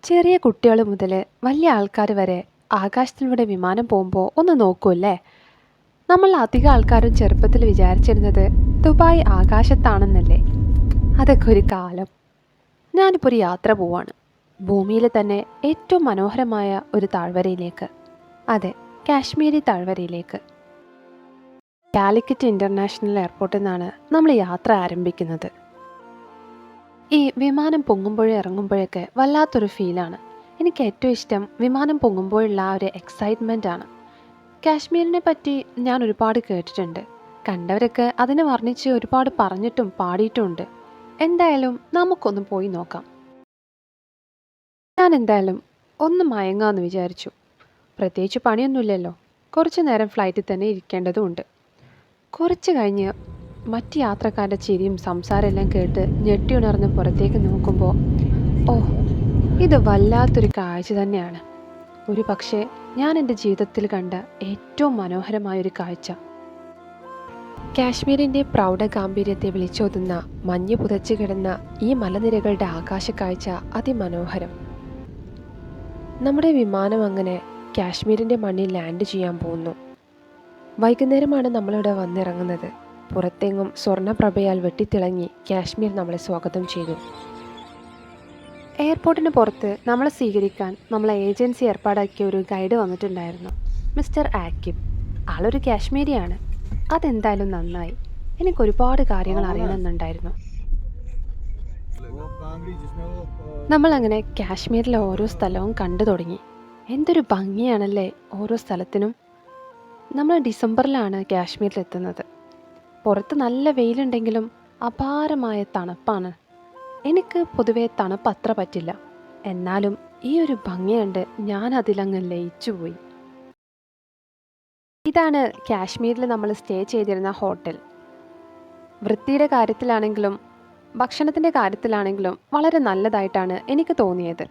ചെറിയ കുട്ടികൾ മുതൽ വലിയ ആൾക്കാർ വരെ ആകാശത്തിലൂടെ വിമാനം പോകുമ്പോൾ ഒന്ന് നോക്കൂല്ലേ. നമ്മൾ അധികം ആൾക്കാരും ചെറുപ്പത്തിൽ വിചാരിച്ചിരുന്നത് ദുബായ് ആകാശത്താണെന്നല്ലേ. അതൊക്കെ ഒരു കാലം. ഞാനിപ്പോൾ ഒരു യാത്ര പോവാണ്, ഭൂമിയിൽ തന്നെ ഏറ്റവും മനോഹരമായ ഒരു താഴ്വരയിലേക്ക്. അതെ, കാശ്മീരി താഴ്വരയിലേക്ക്. കാലിക്കറ്റ് ഇൻ്റർനാഷണൽ എയർപോർട്ടിൽ നിന്നാണ് നമ്മൾ യാത്ര ആരംഭിക്കുന്നത്. ഈ വിമാനം പൊങ്ങുമ്പോഴും ഇറങ്ങുമ്പോഴൊക്കെ വല്ലാത്തൊരു ഫീലാണ്. എനിക്ക് ഏറ്റവും ഇഷ്ടം വിമാനം പൊങ്ങുമ്പോഴുള്ള ആ ഒരു എക്സൈറ്റ്മെൻ്റ് ആണ്. കാശ്മീരിനെ പറ്റി ഞാൻ ഒരുപാട് കേട്ടിട്ടുണ്ട്. കണ്ടവരൊക്കെ അതിനെ വർണ്ണിച്ച് ഒരുപാട് പറഞ്ഞിട്ടും പാടിയിട്ടുമുണ്ട്. എന്തായാലും നമുക്കൊന്ന് പോയി നോക്കാം. ഞാൻ എന്തായാലും ഒന്ന് മയങ്ങാമെന്ന് വിചാരിച്ചു. പ്രത്യേകിച്ച് പണിയൊന്നുമില്ലല്ലോ. കുറച്ച് നേരം ഫ്ലൈറ്റിൽ തന്നെ ഇരിക്കേണ്ടതുണ്ട്. കുറച്ച് കഴിഞ്ഞ് മറ്റ് യാത്രക്കാരുടെ ചിരിയും സംസാരമെല്ലാം കേട്ട് ഞെട്ടിയുണർന്ന് പുറത്തേക്ക് നോക്കുമ്പോൾ ഇത് വല്ലാത്തൊരു കാഴ്ച തന്നെയാണ്. ഒരു പക്ഷേ ഞാൻ എൻ്റെ ജീവിതത്തിൽ കണ്ട ഏറ്റവും മനോഹരമായൊരു കാഴ്ച. കാശ്മീരിൻ്റെ പ്രൗഢഗാംഭീര്യത്തെ വിളിച്ചോതുന്ന മഞ്ഞ് പുതച്ചു കിടന്ന ഈ മലനിരകളുടെ ആകാശക്കാഴ്ച അതിമനോഹരം. നമ്മുടെ വിമാനം അങ്ങനെ കാശ്മീരിൻ്റെ മണ്ണിൽ ലാൻഡ് ചെയ്യാൻ പോകുന്നു. വൈകുന്നേരമാണ് നമ്മളിവിടെ വന്നിറങ്ങുന്നത്. പുറത്തെങ്ങും സ്വർണ്ണപ്രഭയാൽ വെട്ടിത്തിളങ്ങി കാശ്മീർ നമ്മളെ സ്വാഗതം ചെയ്തു. എയർപോർട്ടിന് പുറത്ത് നമ്മളെ സ്വീകരിക്കാൻ നമ്മളെ ഏജൻസി ഏർപ്പാടാക്കിയ ഒരു ഗൈഡ് വന്നിട്ടുണ്ടായിരുന്നു, മിസ്റ്റർ ആക്കിബ്. ആളൊരു കാശ്മീരിയാണ്. അതെന്തായാലും നന്നായി. എനിക്ക് ഒരുപാട് കാര്യങ്ങൾ അറിയണമെന്നുണ്ടായിരുന്നു. നമ്മളങ്ങനെ കാശ്മീരിലെ ഓരോ സ്ഥലവും കണ്ടു തുടങ്ങി. എന്തൊരു ഭംഗിയാണല്ലേ ഓരോ സ്ഥലത്തിനും. നമ്മൾ ഡിസംബറിലാണ് കാശ്മീരിലെത്തുന്നത്. പുറത്ത് നല്ല വെയിലുണ്ടെങ്കിലും അപാരമായ തണുപ്പാണ്. എനിക്ക് പൊതുവെ തണുപ്പ് അത്ര പറ്റില്ല. എന്നാലും ഈ ഒരു ഭംഗി കണ്ട് ഞാൻ അതിലങ്ങ് ലയിച്ചുപോയി. ഇതാണ് കാശ്മീരിൽ നമ്മൾ സ്റ്റേ ചെയ്തിരുന്ന ഹോട്ടൽ. വൃത്തിയുടെ കാര്യത്തിലാണെങ്കിലും ഭക്ഷണത്തിൻ്റെ കാര്യത്തിലാണെങ്കിലും വളരെ നല്ലതായിട്ടാണ് എനിക്ക് തോന്നിയത്.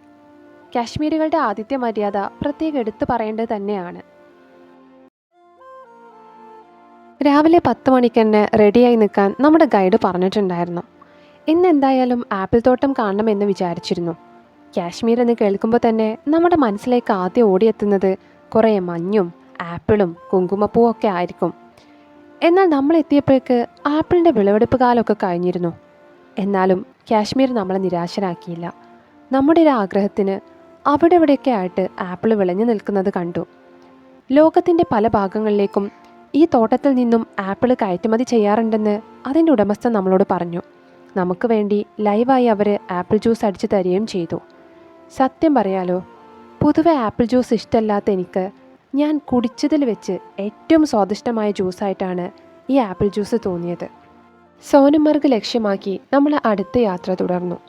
കാശ്മീരികളുടെ ആതിഥ്യ മര്യാദ പ്രത്യേകം എടുത്തു പറയേണ്ടത് തന്നെയാണ്. രാവിലെ 10 മണിക്ക് തന്നെ റെഡിയായി നിൽക്കാൻ നമ്മുടെ ഗൈഡ് പറഞ്ഞിട്ടുണ്ടായിരുന്നു. ഇന്ന് എന്തായാലും ആപ്പിൾ തോട്ടം കാണണമെന്ന് വിചാരിച്ചിരുന്നു. കാശ്മീർ എന്ന് കേൾക്കുമ്പോൾ തന്നെ നമ്മുടെ മനസ്സിലേക്ക് ആദ്യം ഓടിയെത്തുന്നത് കുറേ മഞ്ഞും ആപ്പിളും കുങ്കുമപ്പൂവും ഒക്കെ ആയിരിക്കും. എന്നാൽ നമ്മൾ എത്തിയപ്പോഴേക്ക് ആപ്പിളിൻ്റെ വിളവെടുപ്പ് കാലമൊക്കെ കഴിഞ്ഞിരുന്നു. എന്നാലും കാശ്മീർ നമ്മളെ നിരാശരാക്കിയില്ല. നമ്മുടെ ഒരു ആഗ്രഹത്തിന് അവിടെ ഇവിടെയൊക്കെ ആയിട്ട് ആപ്പിൾ വിളഞ്ഞു നിൽക്കുന്നത് കണ്ടു. ലോകത്തിൻ്റെ പല ഭാഗങ്ങളിലേക്കും ഈ തോട്ടത്തിൽ നിന്നും ആപ്പിൾ കയറ്റുമതി ചെയ്യാറുണ്ടെന്ന് അതിൻ്റെ ഉടമസ്ഥൻ നമ്മളോട് പറഞ്ഞു. നമുക്ക് വേണ്ടി ലൈവായി അവർ ആപ്പിൾ ജ്യൂസ് അടിച്ചു തരികയും ചെയ്തു. സത്യം പറയാലോ, പൊതുവെ ആപ്പിൾ ജ്യൂസ് ഇഷ്ടമല്ലാത്ത എനിക്ക് ഞാൻ കുടിച്ചതിൽ വെച്ച് ഏറ്റവും സ്വാദിഷ്ടമായ ജ്യൂസായിട്ടാണ് ഈ ആപ്പിൾ ജ്യൂസ് തോന്നിയത്. സോനമർഗ് ലക്ഷ്യമാക്കി നമ്മൾ അടുത്ത യാത്ര തുടർന്നു.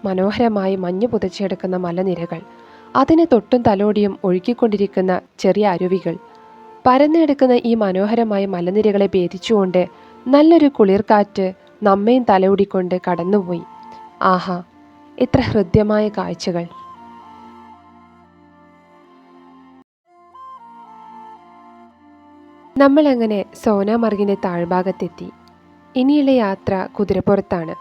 മനോഹരമായി മഞ്ഞ് പുതച്ചെടുക്കുന്ന മലനിരകൾ, അതിനെ തൊട്ടും തലോടിയും ഒഴുകിക്കൊണ്ടിരിക്കുന്ന ചെറിയ അരുവികൾ, പരന്നെടുക്കുന്ന ഈ മനോഹരമായ മലനിരകളെ ഭേദിച്ചുകൊണ്ട് നല്ലൊരു കുളിർക്കാറ്റ് നമ്മയും തലോടിക്കൊണ്ട് കടന്നുപോയി. ആഹാ, എത്ര ഹൃദ്യമായ കാഴ്ചകൾ! നമ്മളങ്ങനെ സോനാമർഗിൻ്റെ താഴ്ഭാഗത്തെത്തി. ഇനിയുള്ള യാത്ര കുതിരപ്പുറത്താണ്.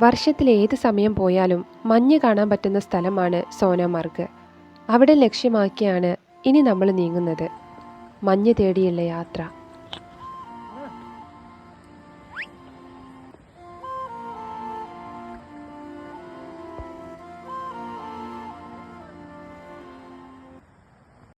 വർഷത്തിൽ ഏത് സമയം പോയാലും മഞ്ഞ് കാണാൻ പറ്റുന്ന സ്ഥലമാണ് സോനാമർഗ്. അവിടെ ലക്ഷ്യമാക്കിയാണ് ഇനി നമ്മൾ നീങ്ങുന്നത്. മഞ്ഞ് തേടിയുള്ള യാത്ര.